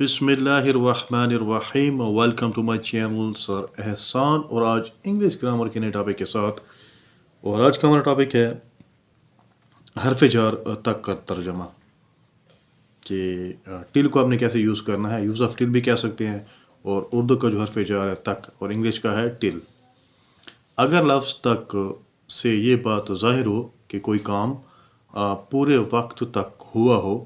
बिस्मिल्लाहिर्रहमानिर्रहीम। Welcome to my channel sir Ehsan. और आज इंग्लिश ग्रामर के नए टॉपिक के साथ, और आज का हमारा टॉपिक है हरफ जार तक का तर्जमा, कि टिल को आपने कैसे यूज़ करना है। यूज़ ऑफ टिल भी कह सकते हैं। और उर्दू का जो हरफ जार है तक, और इंग्लिश का है टिल। अगर लफ्ज़ तक से ये बात ज़ाहिर हो कि कोई काम पूरे वक्त तक हुआ हो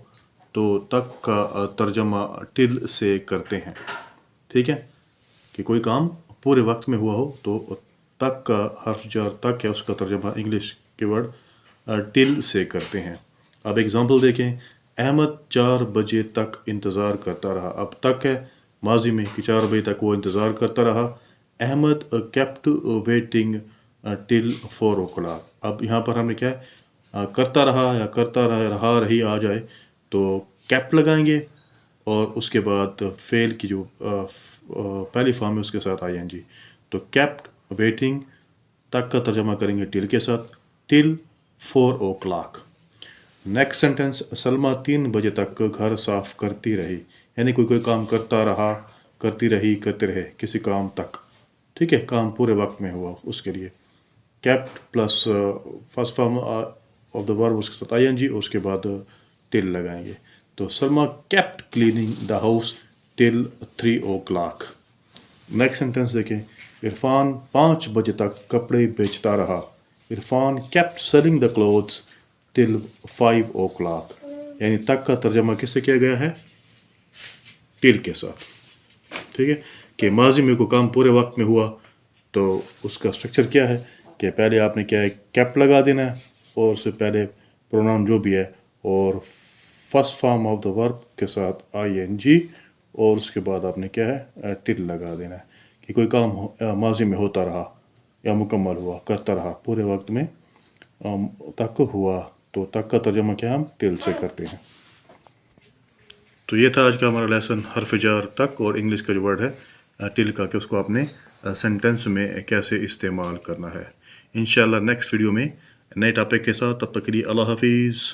तो तक का तर्जमा टिल से करते हैं। ठीक है, कि कोई काम पूरे वक्त में हुआ हो तो तक का हर्फ जार तक है, उसका तर्जमा इंग्लिश के वर्ड टिल से करते हैं। अब एग्जांपल देखें। अहमद 4 बजे तक इंतज़ार करता रहा। अब तक है माजी में कि 4 बजे तक वो इंतज़ार करता रहा। Ahmed kept waiting till 4 o'clock। अब यहाँ पर हमने क्या है, करता रहा या करता रहा रही आ जाए तो कैप लगाएंगे, और उसके बाद फेल की जो पहली फॉर्म है उसके साथ ING। तो कैप्ट वेटिंग तक का तर्जमा करेंगे टिल के साथ, till 4 o'clock। Next sentence, Salma 3 बजे तक घर साफ करती रही। यानी कोई काम करता रहा, करती रही, करते रहे किसी काम तक। ठीक है, काम पूरे वक्त में हुआ उसके लिए kept plus first form of the verb उसके साथ ING, और उसके बाद टिल लगाएंगे। तो Salma kept cleaning the house till 3 o'clock। Next sentence देखें। इरफान 5 बजे तक कपड़े बेचता रहा। Irfan kept selling the clothes till 5 o'clock। यानी तक का तर्जमा किससे किया गया है, टिल के साथ। ठीक है, कि माजी में कोई काम पूरे वक्त में हुआ तो उसका स्ट्रक्चर क्या है कि पहले आपने क्या है, कैप लगा देना है, और उससे पहले प्रोनाउन जो भी है, और first form of the verb के साथ ING, और उसके बाद आपने क्या है, टिल लगा देना है। कि कोई काम माजी में होता रहा या मुकम्मल हुआ, करता रहा, पूरे वक्त में तक हुआ, तो तक का तर्जमा क्या हम टिल से करते हैं। तो ये था आज का हमारा लेसन, हरफ जार तक और इंग्लिश का जो वर्ड है टिल का, कि उसको आपने सेंटेंस में कैसे इस्तेमाल करना है। इंशाल्लाह नेक्स्ट वीडियो में नए टॉपिक के साथ, तब तक के लिए अल्लाह हाफिज़।